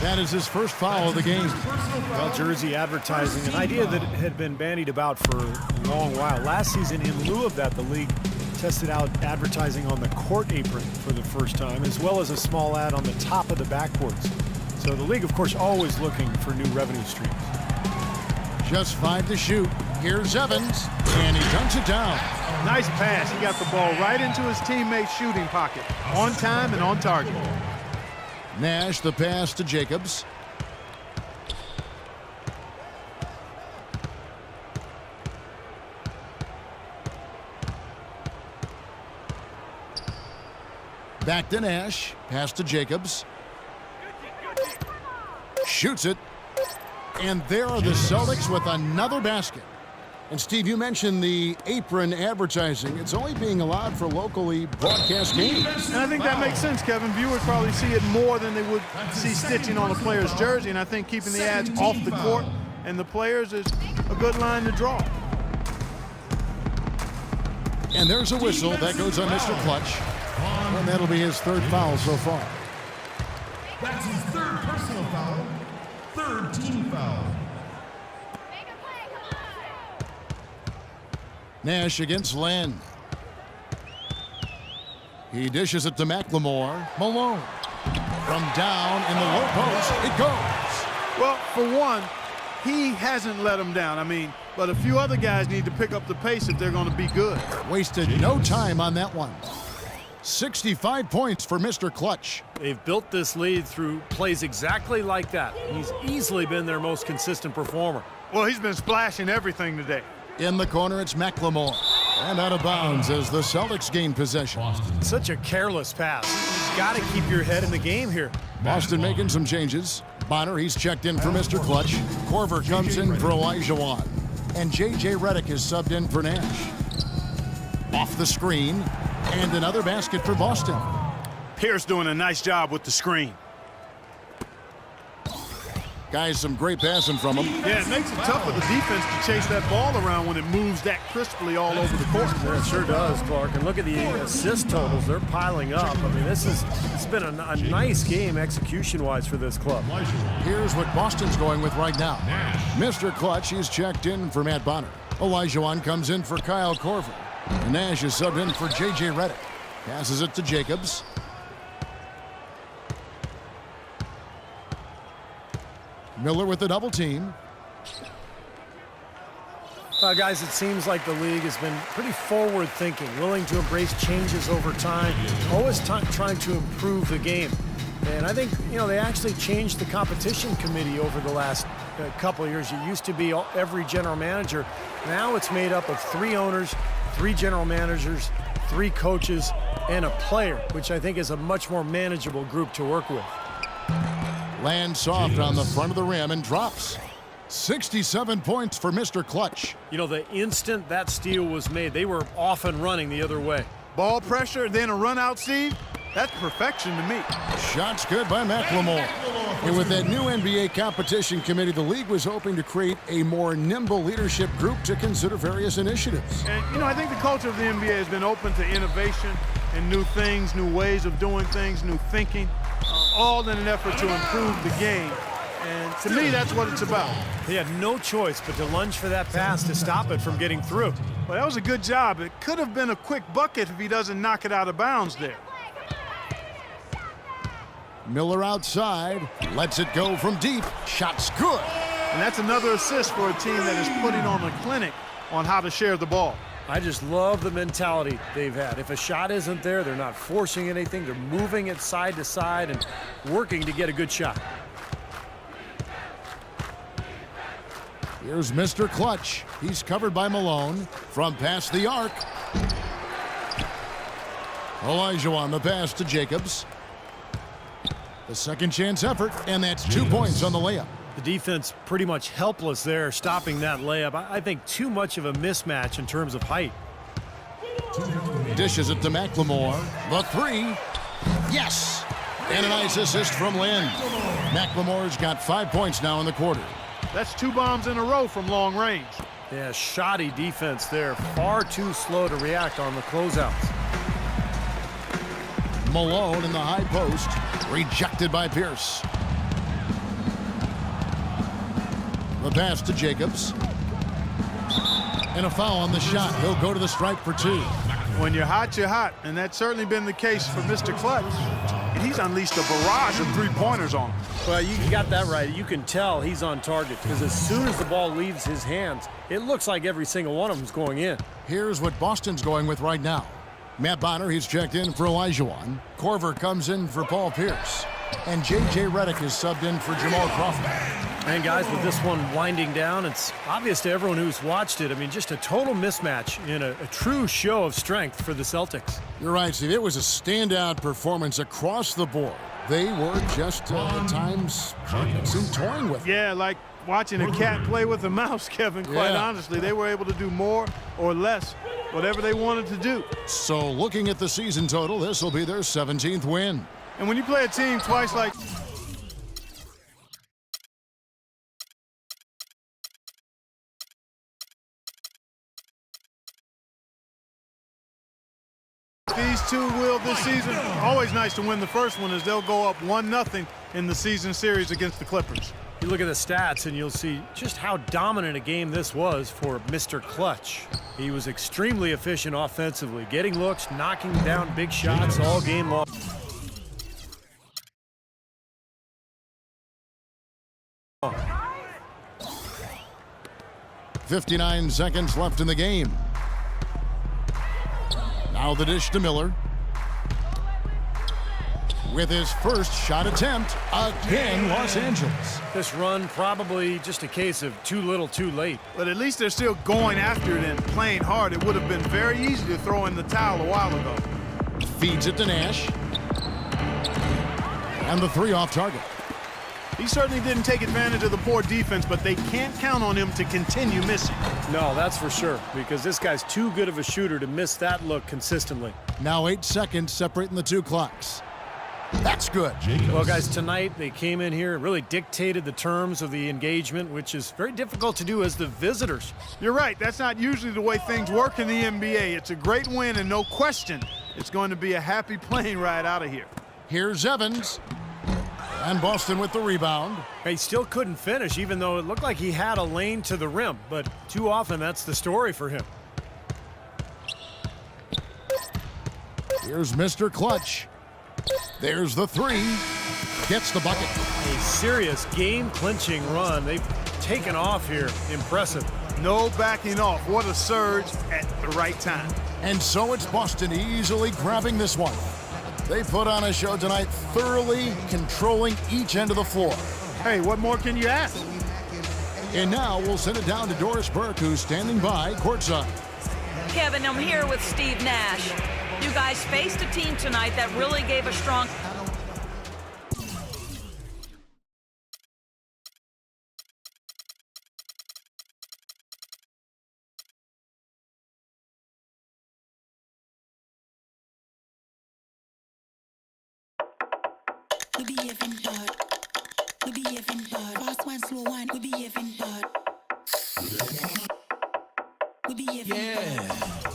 That is his first foul of the game. Well, jersey advertising, an idea that had been bandied about for a long while. Last season, in lieu of that, the league tested out advertising on the court apron for the first time, as well as a small ad on the top of the backboards. So the league, of course, always looking for new revenue streams. Just 5 to shoot. Here's Evans, and he dunks it down. Nice pass. He got the ball right into his teammate's shooting pocket. On time and on target. Nash, the pass to Jacobs. Back to Nash. Pass to Jacobs. Shoots it. And there are the Celtics with another basket. And Steve, you mentioned the apron advertising. It's only being allowed for locally broadcast games. And I think that makes sense, Kevin. Viewers probably see it more than they would see stitching on a player's jersey. And I think keeping the ads off the court and the players is a good line to draw. And there's a whistle. That goes on Mr. Clutch. And that'll be his third foul so far. That's his third personal foul. Third team foul. Nash against Len. He dishes it to McLemore. Malone. From down in the low post, it goes. Well, for one, he hasn't let him down. I mean, but a few other guys need to pick up the pace if they're going to be good. Wasted no time on that one. 65 points for Mr. Clutch. They've built this lead through plays exactly like that. He's easily been their most consistent performer. Well, he's been splashing everything today. In the corner, it's McLemore. And out of bounds as the Celtics gain possession. Such a careless pass. You've got to keep your head in the game here. Boston making some changes. Bonner, he's checked in for Mr. Clutch. Korver comes in for Olajuwon. And J.J. Redick is subbed in for Nash. Off the screen. And another basket for Boston. Pierce doing a nice job with the screen. Guys, some great passing from him. Yeah, it makes it tough for the defense to chase that ball around when it moves that crisply all over the court. Yeah, it sure does, Clark. And look at the assist totals. They're piling up. I mean, it's been a nice game execution-wise for this club. Here's what Boston's going with right now. Mr. Clutch, he's checked in for Matt Bonner. Olajuwon comes in for Kyle Korver. And Nash is subbed in for J.J. Redick. Passes it to Jacobs. Miller with the double team. Guys, it seems like the league has been pretty forward-thinking, willing to embrace changes over time, always trying to improve the game. And I think, they actually changed the competition committee over the last couple of years. It used to be every general manager. Now it's made up of 3 owners, 3 general managers, 3 coaches, and a player, which I think is a much more manageable group to work with. Lands soft on the front of the rim and drops. 67 points for Mr. Clutch. The instant that steal was made, they were off and running the other way. Ball pressure, then a run out, Steve. That's perfection to me. Shots good by McLemore. And with that new NBA competition committee, the league was hoping to create a more nimble leadership group to consider various initiatives. And, I think the culture of the NBA has been open to innovation and new things, new ways of doing things, new thinking, all in an effort to improve the game. And to me, that's what it's about. He had no choice but to lunge for that pass to stop it from getting through. Well, that was a good job. It could have been a quick bucket if he doesn't knock it out of bounds there. Miller outside, lets it go from deep. Shot's good. And that's another assist for a team that is putting on a clinic on how to share the ball. I just love the mentality they've had. If a shot isn't there, they're not forcing anything. They're moving it side to side and working to get a good shot. Here's Mr. Clutch. He's covered by Malone from past the arc. Olajuwon the pass to Jacobs. The second chance effort, and that's 2 points on the layup. The defense pretty much helpless there, stopping that layup. I think too much of a mismatch in terms of height. Dishes it to McLemore. The 3. Yes! And a nice assist from Lynn. McLemore's got 5 points now in the quarter. That's 2 bombs in a row from long range. Yeah, shoddy defense there. Far too slow to react on the closeouts. Malone in the high post. Rejected by Pierce. The pass to Jacobs. And a foul on the shot. He'll go to the stripe for 2. When you're hot, you're hot. And that's certainly been the case for Mr. Clutch. And he's unleashed a barrage of three-pointers on him. Well, you got that right. You can tell he's on target because as soon as the ball leaves his hands, it looks like every single one of them is going in. Here's what Boston's going with right now. Matt Bonner, he's checked in for Olajuwon. Korver comes in for Paul Pierce. And J.J. Redick is subbed in for Jamal Crawford. And guys, with this one winding down, it's obvious to everyone who's watched it. I mean, just a total mismatch in a true show of strength for the Celtics. You're right, Steve. It was a standout performance across the board. They were just, at times, seemed toying with it. Yeah, like watching a cat play with a mouse, Kevin, quite honestly. They were able to do more or less, whatever they wanted to do. So looking at the season total, this will be their 17th win. And when you play a team twice like these two will this season, always nice to win the first one as they'll go up 1-0 in the season series against the Clippers. You look at the stats and you'll see just how dominant a game this was for Mr. Clutch. He was extremely efficient offensively, getting looks, knocking down big shots all game long. Oh. 59 seconds left in the game. Now the dish to Miller. With his first shot attempt, again, Los Angeles. This run probably just a case of too little too late. But at least they're still going after it and playing hard. It would have been very easy to throw in the towel a while ago. Feeds it to Nash. And the 3 off target. He certainly didn't take advantage of the poor defense, but they can't count on him to continue missing. No, that's for sure, because this guy's too good of a shooter to miss that look consistently. Now 8 seconds separating the 2 clocks. That's good. Well, guys, tonight they came in here and really dictated the terms of the engagement, which is very difficult to do as the visitors. You're right. That's not usually the way things work in the NBA. It's a great win, and no question, it's going to be a happy plane ride out of here. Here's Evans. And Boston with the rebound. He still couldn't finish, even though it looked like he had a lane to the rim. But too often, that's the story for him. Here's Mr. Clutch. There's the 3. Gets the bucket. A serious game-clinching run. They've taken off here. Impressive. No backing off. What a surge at the right time. And so it's Boston easily grabbing this one. They put on a show tonight, thoroughly controlling each end of the floor. Hey, what more can you ask? And now we'll send it down to Doris Burke, who's standing by courtside. Kevin, I'm here with Steve Nash. You guys faced a team tonight that really gave a strong... We behaving bad. We behaving bad. Fast one, slow one. We behaving bad. We behaving bad.